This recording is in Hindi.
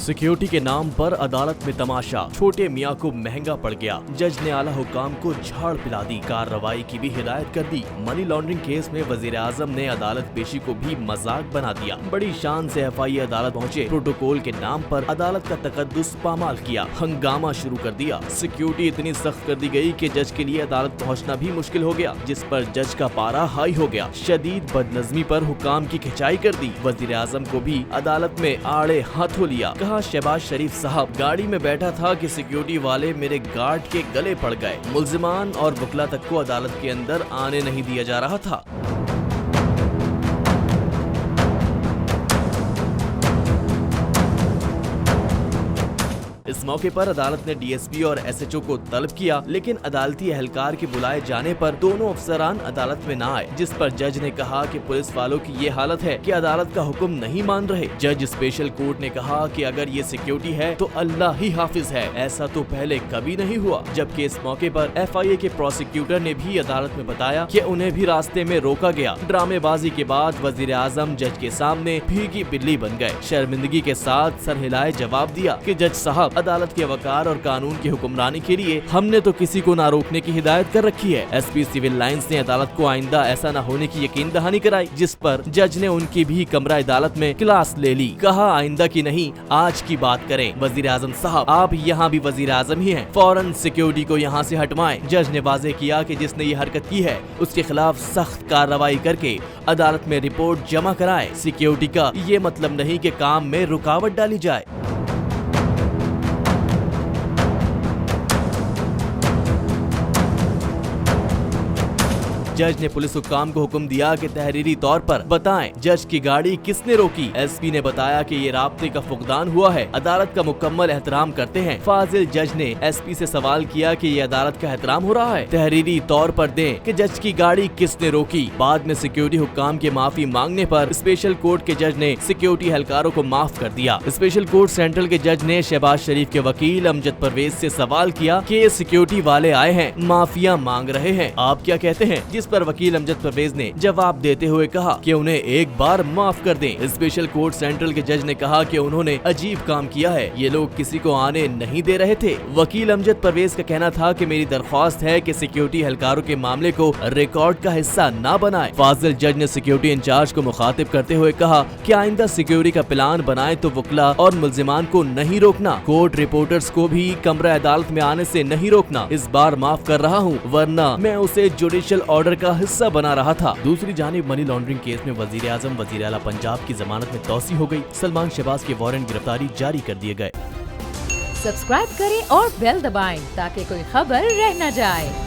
सिक्योरिटी के नाम पर अदालत में तमाशा, छोटे मियां को महंगा पड़ गया। जज ने आला हुकाम को झाड़ पिला दी, कार्रवाई की भी हिदायत कर दी। मनी लॉन्ड्रिंग केस में वजीर आजम ने अदालत पेशी को भी मजाक बना दिया। बड़ी शान से FIA अदालत पहुँचे, प्रोटोकॉल के नाम पर अदालत का तकद्दुस पामाल किया, हंगामा शुरू कर दिया। सिक्योरिटी इतनी सख्त कर दी गई कि जज के लिए अदालत पहुँचना भी मुश्किल हो गया, जिस पर जज का पारा हाई हो गया। शदीद बदनज़मी पर हुकाम की खिंचाई कर दी। वजीर आजम को भी अदालत में आड़े हाथों लिया। कहा, शहबाज शरीफ साहब, गाड़ी में बैठा था कि सिक्योरिटी वाले मेरे गार्ड के गले पड़ गए। मुल्जिमान और वकला तक को अदालत के अंदर आने नहीं दिया जा रहा था। इस मौके पर अदालत ने DSP और SHO को तलब किया, लेकिन अदालती एहलकार के बुलाए जाने पर दोनों अफसरान अदालत में न आए, जिस पर जज ने कहा कि पुलिस वालों की ये हालत है कि अदालत का हुक्म नहीं मान रहे। जज स्पेशल कोर्ट ने कहा कि अगर ये सिक्योरिटी है तो अल्लाह ही हाफिज है, ऐसा तो पहले कभी नहीं हुआ। जबकि इस मौके पर FIA के प्रोसिक्यूटर ने भी अदालत में बताया कि उन्हें भी रास्ते में रोका गया। ड्रामेबाजी के बाद वजीर आजम जज के सामने भीगी बिल्ली बन गए। शर्मिंदगी के साथ सर हिलाए जवाब दिया कि जज साहब, अदालत के वकार और कानून की हुक्मरानी के लिए हमने तो किसी को ना रोकने की हिदायत कर रखी है। SP सिविल लाइंस ने अदालत को आइंदा ऐसा न होने की यकीन दहानी कराई, जिस पर जज ने उनकी भी कमरा अदालत में क्लास ले ली। कहा, आइंदा की नहीं, आज की बात करें। वजीर आजम साहब, आप यहाँ भी वजीर आजम ही हैं, फौरन सिक्योरिटी को यहाँ से हटवाएं। जज ने वाजे किया कि जिसने ये हरकत की है उसके खिलाफ सख्त कार्रवाई करके अदालत में रिपोर्ट जमा कराए। सिक्योरिटी का ये मतलब नहीं कि काम में रुकावट डाली जाए। जज ने पुलिस हुक्काम को हुक्म दिया कि तहरीरी तौर पर बताएं जज की गाड़ी किसने रोकी। SP ने बताया कि ये राब्ते का फुकदान हुआ है, अदालत का मुकम्मल एहतराम करते हैं। फाजिल जज ने SP से सवाल किया कि ये अदालत का एहतराम हो रहा है, तहरीरी तौर पर दें कि जज की गाड़ी किसने रोकी। बाद में सिक्योरिटी हुक्काम के माफी मांगने पर स्पेशल कोर्ट के जज ने सिक्योरिटी एहलकारों को माफ कर दिया। स्पेशल कोर्ट सेंट्रल के जज ने शहबाज शरीफ के वकील अमजद परवेज से सवाल किया कि ये सिक्योरिटी वाले आए हैं, माफिया मांग रहे हैं, आप क्या कहते हैं? जिस पर वकील अमजद परवेज ने जवाब देते हुए कहा कि उन्हें एक बार माफ कर दें। स्पेशल कोर्ट सेंट्रल के जज ने कहा कि उन्होंने अजीब काम किया है, ये लोग किसी को आने नहीं दे रहे थे। वकील अमजद परवेज का कहना था कि मेरी दरख्वास्त है कि सिक्योरिटी एहलकारों के मामले को रिकॉर्ड का हिस्सा न बनाए। फाजिल जज ने सिक्योरिटी इंचार्ज को मुखातिब करते हुए कहा कि आइंदा सिक्योरिटी का प्लान बनाए तो वकला और मुल्जिमान को नहीं रोकना, कोर्ट रिपोर्टर्स को भी कमरा अदालत में आने से नहीं रोकना। इस बार माफ कर रहा हूँ, वरना मैं उसे जुडिशल ऑर्डर का हिस्सा बना रहा था। दूसरी जानिब मनी लॉन्ड्रिंग केस में वजीर आजम वजीर आला पंजाब की जमानत में तौसी हो गई। सलमान शहबाज के वारंट गिरफ्तारी जारी कर दिए गए। सब्सक्राइब करें और बेल दबाएं ताकि कोई खबर रह न जाए।